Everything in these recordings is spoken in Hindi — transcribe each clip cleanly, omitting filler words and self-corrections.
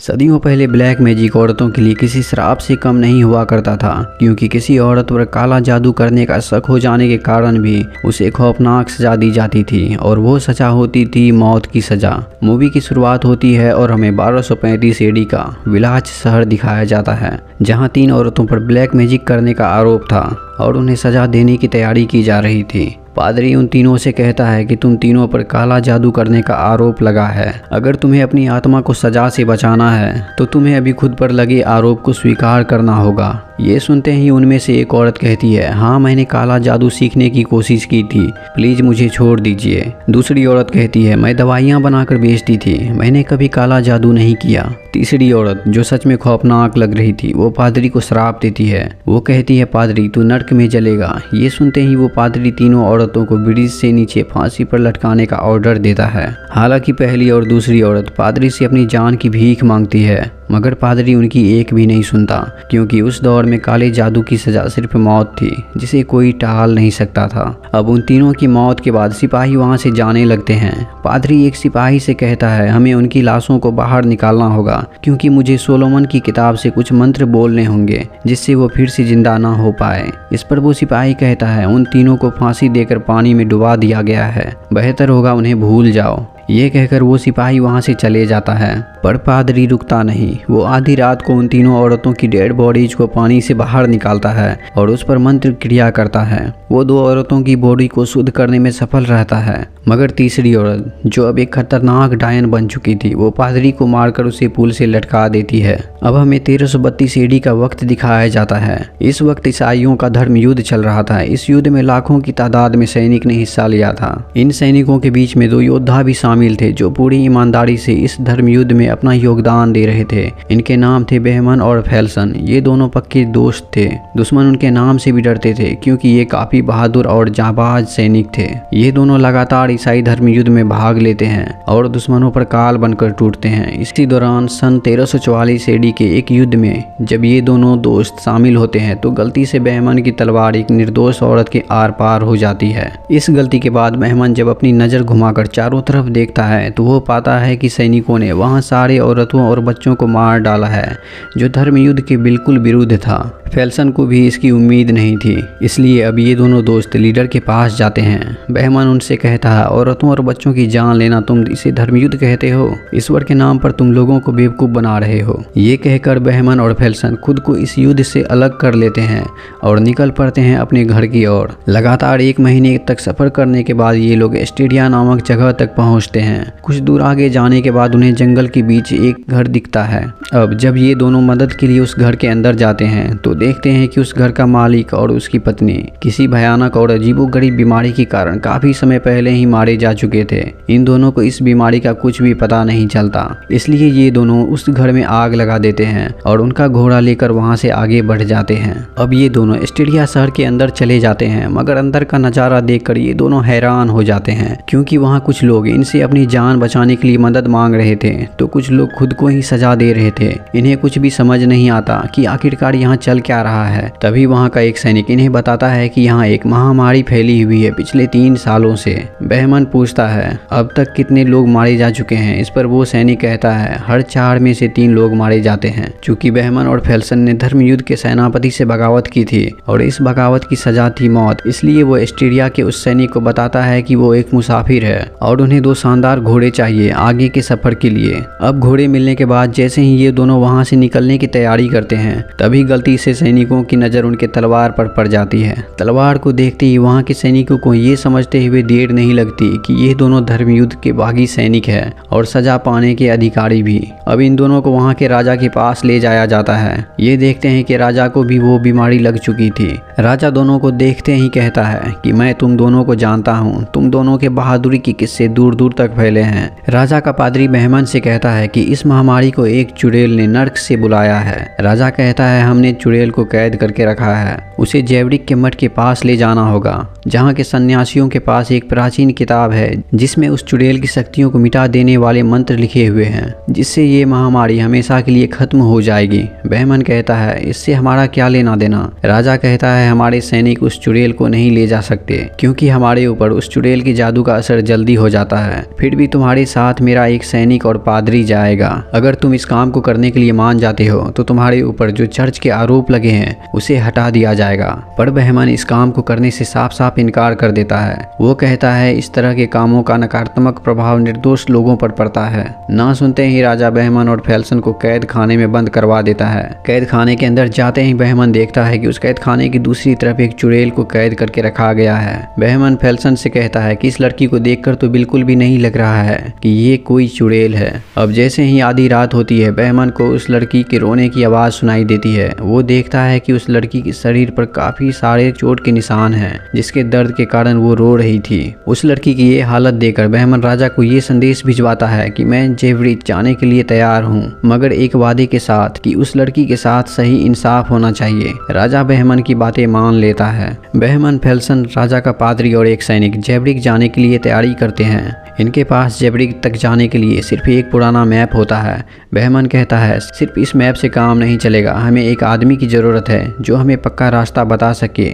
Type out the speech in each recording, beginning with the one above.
सदियों पहले ब्लैक मैजिक औरतों के लिए किसी श्राप से कम नहीं हुआ करता था, क्योंकि किसी औरत पर काला जादू करने का शक हो जाने के कारण भी उसे खौफनाक सजा दी जाती थी, और वो सजा होती थी मौत की सजा। मूवी की शुरुआत होती है और हमें 1235 एडी का विलाच शहर दिखाया जाता है, जहां 3 औरतों पर ब्लैक मैजिक करने का आरोप था और उन्हें सजा देने की तैयारी की जा रही थी। पादरी उन तीनों से कहता है कि तुम तीनों पर काला जादू करने का आरोप लगा है। अगर तुम्हें अपनी आत्मा को सजा से बचाना है तो तुम्हें अभी खुद पर लगे आरोप को स्वीकार करना होगा। ये सुनते ही उनमें से एक औरत कहती है, हाँ, मैंने काला जादू सीखने की कोशिश की थी, प्लीज मुझे छोड़ दीजिए। दूसरी औरत कहती है, मैं दवाइयाँ बनाकर बेचती थी, मैंने कभी काला जादू नहीं किया। तीसरी औरत, जो सच में खौफनाक लग रही थी, वो पादरी को श्राप देती है। वो कहती है, पादरी तू नर्क में जलेगा। ये सुनते ही वो पादरी तीनों औरतों को ब्रिज से नीचे फांसी पर लटकाने का ऑर्डर देता है। हालांकि पहली और दूसरी औरत पादरी से अपनी जान की भीख मांगती है, मगर पादरी उनकी एक भी नहीं सुनता, क्योंकि उस दौर में काले जादू की सजा सिर्फ मौत थी, जिसे कोई टाल नहीं सकता था। अब उन तीनों की मौत के बाद सिपाही वहां से जाने लगते हैं। पादरी एक सिपाही से कहता है, हमें उनकी लाशों को बाहर निकालना होगा, क्योंकि मुझे सोलोमन की किताब से कुछ मंत्र बोलने होंगे जिससे वो फिर से जिंदा ना हो पाए। इस पर वो सिपाही कहता है, उन तीनों को फांसी देकर पानी में डुबा दिया गया है, बेहतर होगा उन्हें भूल जाओ। ये कहकर वो सिपाही वहां से चले जाता है, पर पादरी रुकता नहीं। वो आधी रात को उन तीनों औरतों की डेड बॉडीज को पानी से बाहर निकालता है और उस पर मंत्र क्रिया करता है। वो 2 औरतों की बॉडी को शुद्ध करने में सफल रहता है, मगर तीसरी औरत, जो अब एक खतरनाक डायन बन चुकी थी, वो पादरी को मारकर उसे पुल से लटका देती है। अब हमें 1332 एडी का वक्त दिखाया जाता है। इस वक्त ईसाइयों का धर्म युद्ध चल रहा था। इस युद्ध में लाखों की तादाद में सैनिक ने हिस्सा लिया था। इन सैनिकों के बीच में 2 योद्धा भी शामिल थे, जो पूरी ईमानदारी से इस धर्म युद्ध में अपना योगदान दे रहे थे। इनके नाम थे बहमन और फैल्सन। ये दोनों पक्के दोस्त थे। दुश्मन उनके नाम से भी डरते थे, क्योंकि ये काफी बहादुर और जाबाज सैनिक थे। ये दोनों लगातार ईसाई धर्म युद्ध में भाग लेते हैं और दुश्मनों पर काल बनकर टूटते हैं। इसी दौरान सन 1344 एडी के एक युद्ध में जब ये दोनों दोस्त शामिल होते हैं, तो गलती से बहमन की तलवार एक निर्दोष औरत के आर पार हो जाती है। इस गलती के बाद बहमन जब अपनी नजर घुमाकर चारों तरफ देखता है, तो वो पाता है कि सैनिकों ने वहां सारे औरतों और बच्चों को मार डाला है, जो धर्म युद्ध के बिल्कुल विरुद्ध था। फैल्सन को भी इसकी उम्मीद नहीं थी, इसलिए अब ये दोनों दोस्त लीडर के पास जाते हैं। बहमन उनसे कहता है, औरतों और बच्चों की जान लेना तुम इसे धर्म युद्ध कहते हो? ईश्वर के नाम पर तुम लोगों को बेवकूफ बना रहे हो। ये कहकर बहमन और फैल्सन खुद को इस युद्ध से अलग कर लेते हैं और निकल पड़ते हैं अपने घर की ओर। लगातार 1 महीने तक सफर करने के बाद ये लोग एस्टेडिया नामक जगह तक पहुंचते हैं। कुछ दूर आगे जाने के बाद उन्हें जंगल के बीच एक घर दिखता है। अब जब ये दोनों मदद के लिए उस घर के अंदर जाते हैं, तो देखते हैं कि उस घर का मालिक और उसकी पत्नी किसी भयानक और अजीबोगरीब बीमारी के कारण काफी समय पहले ही मारे जा चुके थे। इन दोनों को इस बीमारी का कुछ भी पता नहीं चलता, इसलिए ये दोनों उस घर में आग लगा देते हैं और उनका घोड़ा लेकर वहां से आगे बढ़ जाते हैं। अब ये दोनों एस्टेडिया शहर के अंदर चले जाते हैं, मगर अंदर का नजारा देखकर ये दोनों हैरान हो जाते हैं, क्योंकि वहाँ कुछ लोग इनसे अपनी जान बचाने के लिए मदद मांग रहे थे, तो कुछ लोग खुद को ही सजा दे रहे थे। इन्हें कुछ भी समझ नहीं आता कि आखिरकार यहाँ चल क्या रहा है। तभी वहाँ का एक सैनिक इन्हें बताता है कि यहाँ एक महामारी फैली हुई है पिछले 3 सालों से। बहमन पूछता है, अब तक कितने लोग मारे जा चुके हैं? इस पर वो सैनिक कहता है, हर 4 में से 3 लोग मारे जाते हैं। चूंकि बहमन और फैल्सन ने धर्म युद्ध के सेनापति से बगावत की थी और इस बगावत की सजा थी मौत, इसलिए वो एस्टेडिया के उस सैनिक को बताता है कि वो एक मुसाफिर है और उन्हें 2 शानदार घोड़े चाहिए आगे के सफर के लिए। अब घोड़े मिलने के बाद जैसे ही ये दोनों वहां से निकलने की तैयारी करते हैं, तभी गलती से सैनिकों की नजर उनके तलवार पर पड़ जाती है। तलवार को देखते ही वहां के सैनिकों को ये समझते हुए देर नहीं लगती कि ये दोनों धर्म युद्ध के बागी सैनिक है और सजा पाने के अधिकारी भी। अब इन दोनों को वहां के राजा के पास ले जाया जाता है। ये देखते हैं कि राजा को भी वो बीमारी लग चुकी थी। राजा दोनों को देखते ही कहता है कि मैं तुम दोनों को जानता हूँ, तुम दोनों के बहादुरी के किस्से दूर दूर तक फैले हैं। राजा का पादरी बहमन से कहता है कि इस महामारी को एक चुड़ैल ने नर्क से बुलाया है। राजा कहता है, हमने चुड़ैल को कैद करके रखा है, उसे जेवरिक के मठ के पास ले जाना होगा, जहाँ के सन्यासियों के पास एक प्राचीन किताब है जिसमें उस चुड़ैल की शक्तियों को मिटा देने वाले मंत्र लिखे हुए हैं, जिससे ये महामारी हमेशा के लिए खत्म हो जाएगी। बहमन कहता है, इससे हमारा क्या लेना देना? राजा कहता है, हमारे सैनिक उस चुड़ैल को नहीं ले जा सकते, क्योंकि हमारे ऊपर उस चुड़ैल के जादू का असर जल्दी हो जाता है फिर भी तुम्हारे साथ मेरा एक सैनिक और पादरी जाएगा। अगर तुम इस काम को करने के लिए मान जाते हो तो तुम्हारे ऊपर जो चर्च के आरोप लगे हैं उसे हटा दिया जाएगा। पर बहमन इस काम को करने से साफ साफ इनकार कर देता है। वो कहता है इस तरह के कामों का नकारात्मक प्रभाव निर्दोष लोगों पर पड़ता है। ना सुनते ही राजा बहमन और फेल्सन को कैद खाने में बंद करवा देता है। कैद खाने के अंदर जाते ही बहमन देखता है कि उस कैद खाने की दूसरी तरफ एक चुड़ैल को कैद करके रखा गया है। बहमन फेल्सन से कहता है कि इस लड़की को देखकर तो बिल्कुल भी नहीं लग रहा है कि ये कोई चुड़ैल है। अब जैसे ही आधी रात होती है बहमन को उस लड़की के रोने की आवाज़ सुनाई देती है। वो देखता है कि उस लड़की के शरीर पर काफ़ी सारे चोट के निशान हैं, जिसके दर्द के कारण वो रो रही थी। उस लड़की की ये हालत देखकर बहमन राजा को ये संदेश भिजवाता है कि मैं जेवरिक जाने के लिए तैयार हूँ, मगर एक वादे के साथ कि उस लड़की के साथ सही इंसाफ होना चाहिए। राजा बहमन की बातें मान लेता है। बहमन, फेल्सन, राजा का पादरी और एक सैनिक जेवरिक जाने के लिए तैयारी करते हैं। इनके पास जेवरिक तक जाने के लिए सिर्फ एक पुराना मैप होता है। बहमन कहता है सिर्फ इस मैप से काम नहीं चलेगा, हमें एक आदमी की ज़रूरत है जो हमें पक्का रास्ता बता सके,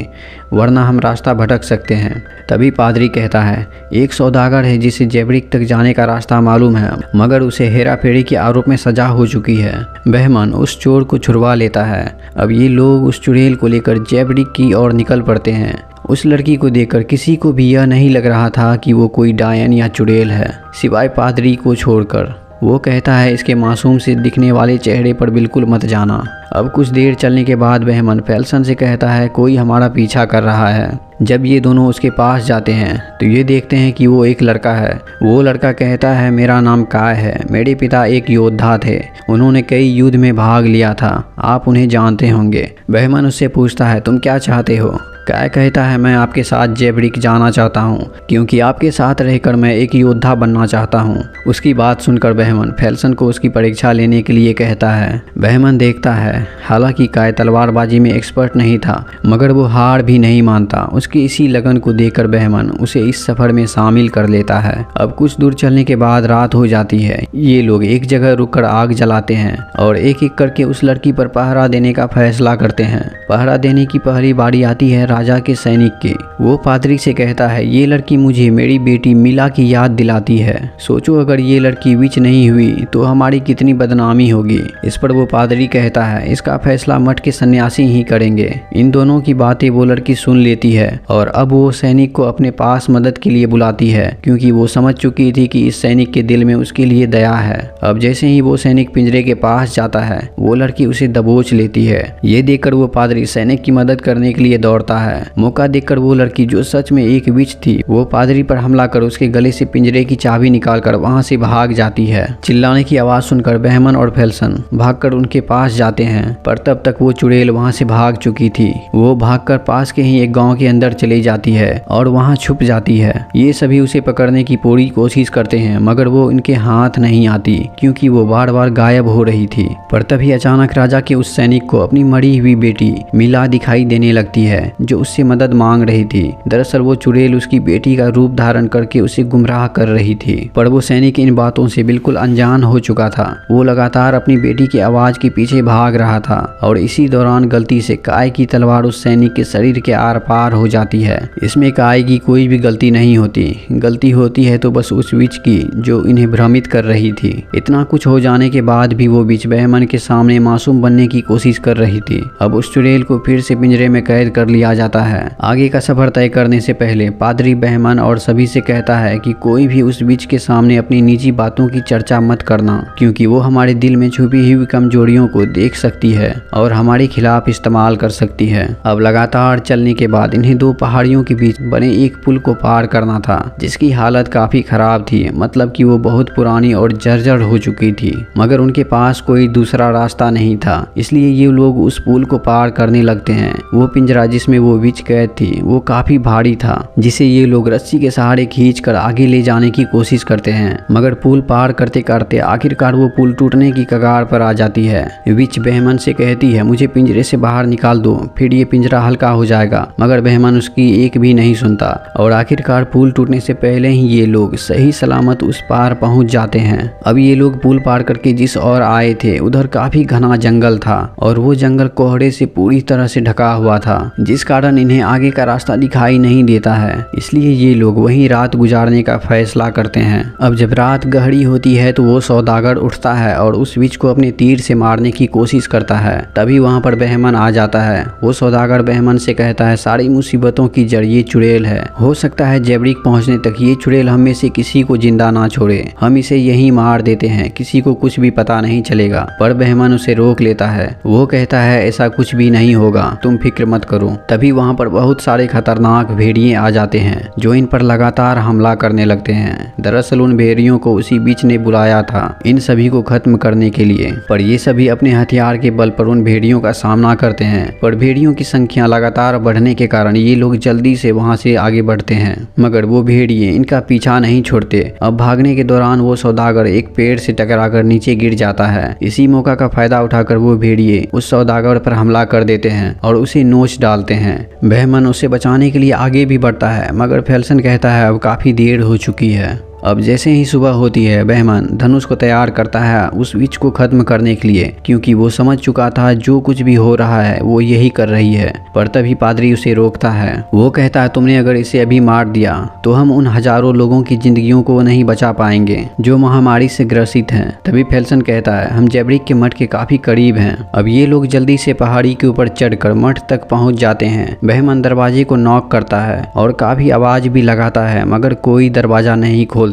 वरना हम रास्ता भटक सकते हैं। तभी पादरी कहता है एक सौदागर है जिसे जेवरिक तक जाने का रास्ता मालूम है, मगर उसे हेरा फेरी के आरोप में सजा हो चुकी है। बहमन उस चोर को छुड़वा लेता है। अब ये लोग उस चुड़ैल को लेकर जेवरिक की ओर निकल पड़ते हैं। उस लड़की को देखकर किसी को भी यह नहीं लग रहा था कि वो कोई डायन या चुड़ैल है, सिवाय पादरी को छोड़कर। वो कहता है इसके मासूम से दिखने वाले चेहरे पर बिल्कुल मत जाना। अब कुछ देर चलने के बाद बहमन फेल्सन से कहता है कोई हमारा पीछा कर रहा है। जब ये दोनों उसके पास जाते हैं तो ये देखते हैं कि वो एक लड़का है। वो लड़का कहता है मेरा नाम काय है, मेरे पिता एक योद्धा थे, उन्होंने कई युद्ध में भाग लिया था, आप उन्हें जानते होंगे। बहमन उससे पूछता है तुम क्या चाहते हो? काय कहता है मैं आपके साथ जेवरिक जाना चाहता हूँ, क्योंकि आपके साथ रहकर मैं एक योद्धा बनना चाहता हूँ। उसकी बात सुनकर बहमन फेल्सन को उसकी परीक्षा लेने के लिए कहता है। बहमन देखता है हालांकि काय तलवारबाजी में एक्सपर्ट नहीं था, मगर वो हार भी नहीं मानता। उसकी इसी लगन को देखकर बहमन उसे इस सफर में शामिल कर लेता है। अब कुछ दूर चलने के बाद रात हो जाती है। ये लोग एक जगह रुककर आग जलाते हैं और एक एक करके उस लड़की पर पहरा देने का फैसला करते हैं। पहरा देने की पहली बारी आती है राजा के सैनिक की। वो पादरी से कहता है ये लड़की मुझे मेरी बेटी मिला की याद दिलाती है, सोचो अगर ये लड़की विच नहीं हुई तो हमारी कितनी बदनामी होगी। इस पर वो पादरी कहता है इसका फैसला मठ के सन्यासी ही करेंगे। इन दोनों की बातें वो लड़की सुन लेती है और अब वो सैनिक को अपने पास मदद के लिए बुलाती है, क्योंकि वो समझ चुकी थी कि इस सैनिक के दिल में उसके लिए दया है। अब जैसे ही वो सैनिक पिंजरे के पास जाता है वो लड़की उसे दबोच लेती है। ये देखकर वो पादरी सैनिक की मदद करने के लिए दौड़ता है। मौका देखकर वो लड़की जो सच में एक विच थी वो पादरी पर हमला कर उसके गले से पिंजरे की चाबी निकालकर वहां से भाग जाती है। चिल्लाने की आवाज सुनकर बहमन और फेल्सन भागकर उनके पास जाते हैं, पर तब तक वो चुड़ैल वहां से भाग चुकी थी। वो भागकर पास के ही एक गांव के अंदर चली जाती है और वहां छुप जाती है। ये सभी उसे पकड़ने की पूरी कोशिश करते हैं, मगर वो इनके हाथ नहीं आती क्योंकि वो बार बार गायब हो रही थी। पर तभी अचानक राजा के उस सैनिक को अपनी मरी हुई बेटी मिला दिखाई देने लगती है, जो उससे मदद मांग रही थी। दरअसल वो चुड़ैल उसकी बेटी का रूप धारण करके उसे गुमराह कर रही थी, पर वो सैनिक इन बातों से बिल्कुल अनजान हो चुका था। वो लगातार अपनी बेटी की आवाज के पीछे भाग रहा था और इसी दौरान गलती से काय की तलवार उस सैनिक के शरीर के आर पार हो जाती है। इसमें काय की कोई भी गलती नहीं होती, गलती होती है तो बस उस विच की जो इन्हें भ्रमित कर रही थी। इतना कुछ हो जाने के बाद भी वो विच बहमन के सामने मासूम बनने की कोशिश कर रही थी। अब उस चुड़ैल को फिर से पिंजरे में कैद कर लिया जाता है। आगे का सफर तय करने से पहले पादरी बहमन और सभी से कहता है कि कोई भी उस विच के सामने अपनी निजी बातों की चर्चा मत करना, क्योंकि वो हमारे दिल में छुपी हुई कमजोरियों को देख सकती है और हमारे खिलाफ इस्तेमाल कर सकती है। अब लगातार चलने के बाद इन्हें दो पहाड़ियों के बीच बने एक पुल को पार करना था, जिसकी हालत काफी खराब थी, मतलब कि वो बहुत पुरानी और जर्जर हो चुकी थी। मगर उनके पास कोई दूसरा रास्ता नहीं था, इसलिए ये लोग उस पुल को पार करने लगते हैं। वो पिंजरा जिसमें वो विच कैद थी वो काफी भारी था, जिसे ये लोग रस्सी के सहारे खींचकर आगे ले जाने की कोशिश करते हैं। मगर पुल पार करते करते आखिरकार वो पुल टूटने की कगार पर आ जाती है। विच बहमन बहमन से कहती है मुझे पिंजरे से बाहर निकाल दो, फिर ये पिंजरा हल्का हो जाएगा, मगर बहमन उसकी एक भी नहीं सुनता और आखिरकार पुल टूटने से पहले ही ये लोग सही सलामत उस पार पहुंच जाते हैं। अब ये लोग पुल पार करके जिस ओर आए थे उधर काफी घना जंगल था और वो जंगल कोहरे से पूरी तरह से ढका हुआ था, जिस कारण इन्हें आगे का रास्ता दिखाई नहीं देता है। इसलिए ये लोग वहीं रात गुजारने का फैसला करते हैं। अब जब रात गहरी होती है तो वो सौदागर उठता है और उस विच को अपने तीर से मारने की कोशिश करता है। तभी वहां पर बहमन आ जाता है। वो सौदागर बहमन से कहता है सारी मुसीबतों की जड़ ये चुड़ैल है। हो सकता है जैबरिक पहुंचने तक ये चुड़ैल हम में से किसी को जिंदा ना छोड़े, हम इसे यहीं मार देते हैं, किसी को कुछ भी पता नहीं चलेगा। पर बहमन उसे रोक लेता है। वो कहता है ऐसा कुछ भी नहीं होगा, तुम फिक्र मत करो। तभी वहाँ पर बहुत सारे खतरनाक भेड़िए आ जाते हैं जो इन पर लगातार हमला करने लगते हैं। दरअसल उन भेड़ियों को उसी बीच ने बुलाया था इन सभी को खत्म करने के लिए, पर ये सभी अपने हथियार के बल पर उन भेड़ियों का सामना करते हैं। पर भेड़ियों की संख्या लगातार बढ़ने के कारण ये लोग जल्दी से वहाँ से आगे बढ़ते हैं, मगर वो भेड़िए इनका पीछा नहीं छोड़ते। अब भागने के दौरान वो सौदागर एक पेड़ से टकराकर नीचे गिर जाता है। इसी मौका का फायदा उठाकर वो भेड़िए उस सौदागर पर हमला कर देते हैं और उसे नोच डालते हैं। बहमन उसे बचाने के लिए आगे भी बढ़ता है, मगर फेल्सन कहता है अब काफी देर हो चुकी है। अब जैसे ही सुबह होती है बहमन धनुष को तैयार करता है उस विच को खत्म करने के लिए, क्योंकि वो समझ चुका था जो कुछ भी हो रहा है वो यही कर रही है। पर तभी पादरी उसे रोकता है। वो कहता है तुमने अगर इसे अभी मार दिया तो हम उन हजारों लोगों की जिंदगियों को नहीं बचा पाएंगे जो महामारी से ग्रसित हैं। तभी फेल्सन कहता है हम जैबरिक के मठ के काफी करीब हैं। अब ये लोग जल्दी से पहाड़ी के ऊपर चढ़कर मठ तक पहुंच जाते हैं। बहमन दरवाजे को नॉक करता है और काफी आवाज भी लगाता है, मगर कोई दरवाजा नहीं खोलता।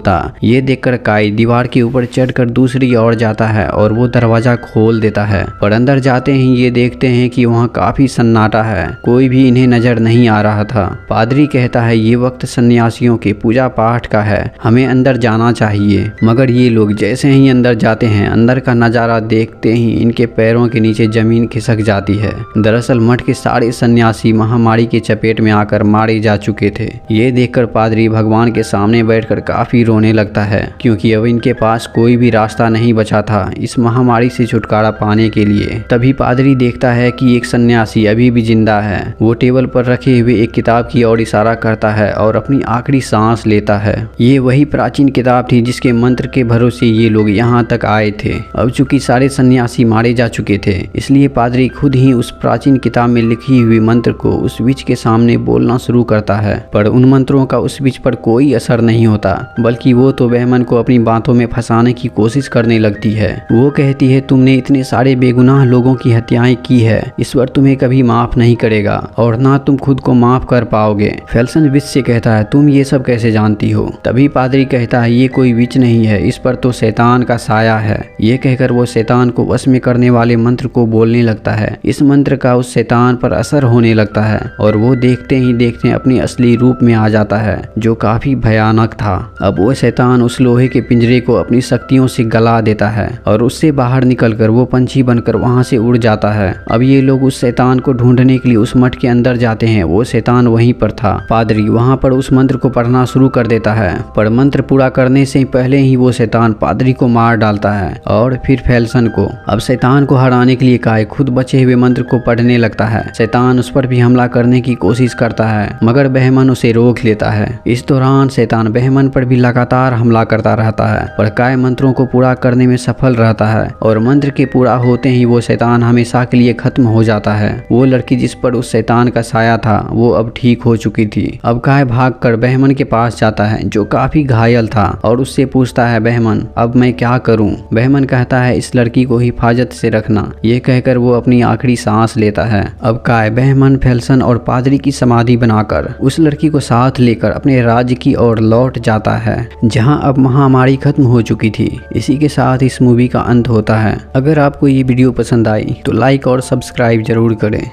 ये देखकर काई दीवार के ऊपर चढ़कर दूसरी ओर जाता है और वो दरवाजा खोल देता है। पर अंदर जाते ही ये देखते हैं कि वहाँ काफी सन्नाटा है, कोई भी इन्हें नजर नहीं आ रहा था। पादरी कहता है ये वक्त सन्यासियों के पूजा पाठ का है, हमें अंदर जाना चाहिए। मगर ये लोग जैसे ही अंदर जाते हैं अंदर का नजारा देखते ही इनके पैरों के नीचे जमीन खिसक जाती है। दरअसल मठ के सारे सन्यासी महामारी के चपेट में आकर मारे जा चुके थे। ये देखकर पादरी भगवान के सामने बैठकर काफी रोने लगता है, क्योंकि अब इनके पास कोई भी रास्ता नहीं बचा था इस महामारी से छुटकारा पाने के लिए। तभी पादरी देखता है कि एक सन्यासी अभी भी जिंदा है। वो टेबल पर रखे हुए एक किताब की ओर इशारा करता है और अपनी आखिरी सांस लेता है। ये वही प्राचीन किताब थी जिसके मंत्र के भरोसे ये लोग यहाँ तक आए थे। अब चूंकि सारे सन्यासी मारे जा चुके थे, इसलिए पादरी खुद ही उस प्राचीन किताब में लिखी हुई मंत्र को उस विच के सामने बोलना शुरू करता है। पर उन मंत्रों का उस विच पर कोई असर नहीं होता, बल्कि वो तो बहमन को अपनी बातों में फंसाने की कोशिश करने लगती है। वो कहती है तुमने इतने सारे बेगुनाह लोगों की हत्याएं की है, ईश्वर तुम्हें कभी माफ नहीं करेगा और ना तुम खुद को माफ कर पाओगे। फेल्सन विच से कहता है तुम ये सब कैसे जानती हो? तभी पादरी कहता है ये कोई विच नहीं है, इस पर तो शैतान का साया है। ये कहकर वो शैतान को वश में करने वाले मंत्र को बोलने लगता है। इस मंत्र का उस शैतान पर असर होने लगता है और वो देखते ही देखते अपने असली रूप में आ जाता है, जो काफी भयानक था। अब वो शैतान उस लोहे के पिंजरे को अपनी शक्तियों से गला देता है और उससे बाहर निकलकर वो पंछी बनकर वहां से उड़ जाता है। अब ये लोग उस शैतान को ढूंढने के लिए उस मठ के अंदर जाते हैं। वो शैतान वहीं पर था। पादरी वहां पर उस मंत्र को पढ़ना शुरू कर देता है, पर मंत्र पूरा करने से पहले ही वो शैतान पादरी को मार डालता है और फिर फेल्सन को। अब शैतान को हराने के लिए काय खुद बचे हुए मंत्र को पढ़ने लगता है। शैतान उस पर भी हमला करने की कोशिश करता है, मगर बहमन उसे रोक लेता है। इस दौरान शैतान बहमन पर भी लगातार हमला करता रहता है, पर काय मंत्रों को पूरा करने में सफल रहता है और मंत्र के पूरा होते ही वो शैतान हमेशा के लिए खत्म हो जाता है। वो लड़की जिस पर उस शैतान का साया था वो अब ठीक हो चुकी थी। अब काय भागकर बहमन के पास जाता है जो काफी घायल था और उससे पूछता है बहमन अब मैं क्या करूं? बहमन कहता है इस लड़की को हिफाजत से रखना। ये कहकर वो अपनी आखिरी सांस लेता है। अब काय बहमन फेल्सन और पादरी की समाधि बनाकर उस लड़की को साथ लेकर अपने राज्य की ओर लौट जाता है, जहां अब महामारी खत्म हो चुकी थी। इसी के साथ इस मूवी का अंत होता है। अगर आपको ये वीडियो पसंद आई तो लाइक और सब्सक्राइब जरूर करें।